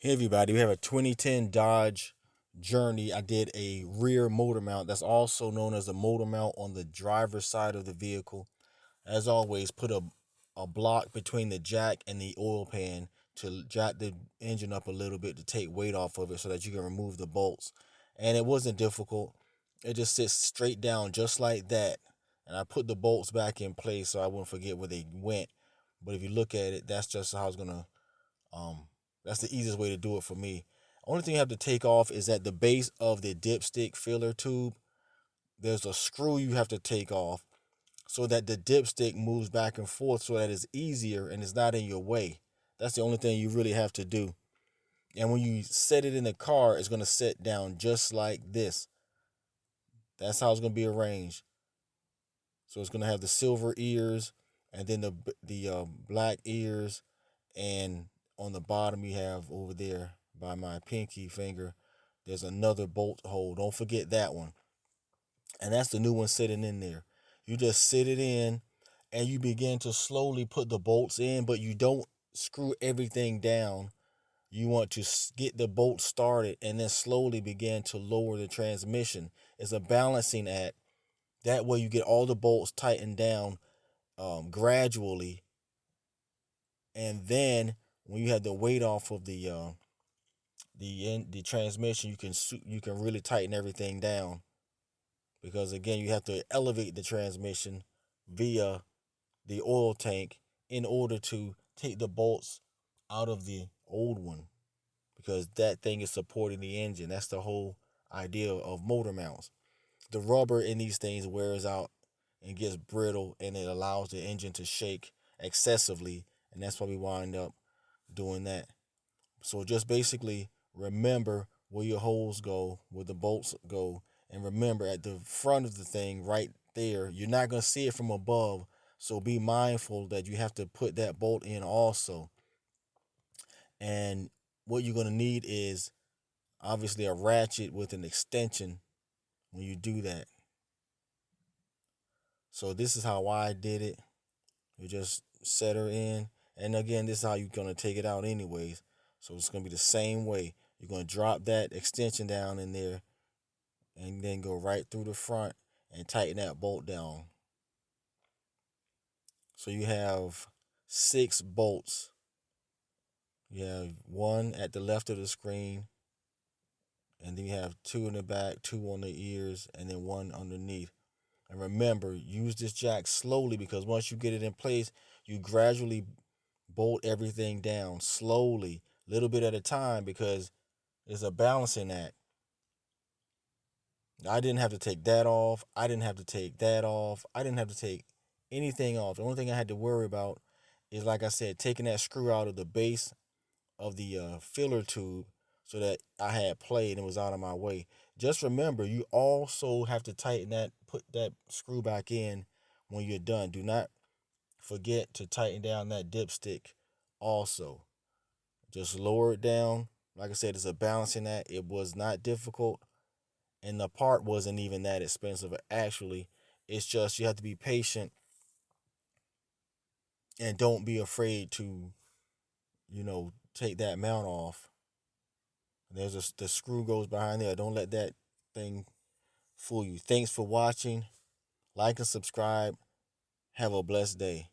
Hey everybody, we have a 2010 Dodge Journey. I did a rear motor mount. That's also known as a motor mount on the driver's side of the vehicle. As always, put a block between the jack and the oil pan to jack the engine up a little bit to take weight off of it so that you can remove the bolts. And it wasn't difficult. It just sits straight down just like that. And I put the bolts back in place so I wouldn't forget where they went. But if you look at it, that's just how it's gonna um, that's the easiest way to do it for me. Only thing you have to take off is at the base of the dipstick filler tube. There's a screw you have to take off so that the dipstick moves back and forth so that it's easier and it's not in your way. That's the only thing you really have to do. And when you set it in the car, it's going to set down just like this. That's how it's going to be arranged. So it's going to have the silver ears and then the black ears, and on the bottom you have over there by my pinky finger, there's another bolt hole. Don't forget that one. And that's the new one sitting in there. You just sit it in and you begin to slowly put the bolts in, but you don't screw everything down. You want to get the bolt started and then slowly begin to lower the transmission. It's a balancing act. That way you get all the bolts tightened down gradually, and then when you have the weight off of the transmission, you can really tighten everything down, because again you have to elevate the transmission via the oil tank in order to take the bolts out of the old one, because that thing is supporting the engine. That's the whole idea of motor mounts. The rubber in these things wears out and gets brittle, and it allows the engine to shake excessively, and that's why we wind up doing that. So just basically remember where your holes go, where the bolts go, and remember at the front of the thing right there, you're not going to see it from above. So be mindful that you have to put that bolt in also. And what you're going to need is obviously a ratchet with an extension when you do that. So this is how I did it. You just set her in. And again, this is how you're going to take it out anyways. So it's going to be the same way. You're going to drop that extension down in there and then go right through the front and tighten that bolt down. So you have 6 bolts. You have one at the left of the screen, and then you have 2 in the back, 2 on the ears, and then 1 underneath. And remember, use this jack slowly, because once you get it in place, you gradually bolt everything down slowly, little bit at a time, because it's a balancing act. I didn't have to take that off. I didn't have to take that off. I didn't have to take anything off. The only thing I had to worry about is, like I said, taking that screw out of the base of the filler tube so that I had play and it was out of my way. Just remember, you also have to tighten that, put that screw back in when you're done. Do not forget to tighten down that dipstick also. Just lower it down. Like I said, it's a balancing act. It was not difficult, and the part wasn't even that expensive. Actually, it's just you have to be patient and don't be afraid to, take that mount off. The screw goes behind there. Don't let that thing fool you. Thanks for watching. Like and subscribe. Have a blessed day.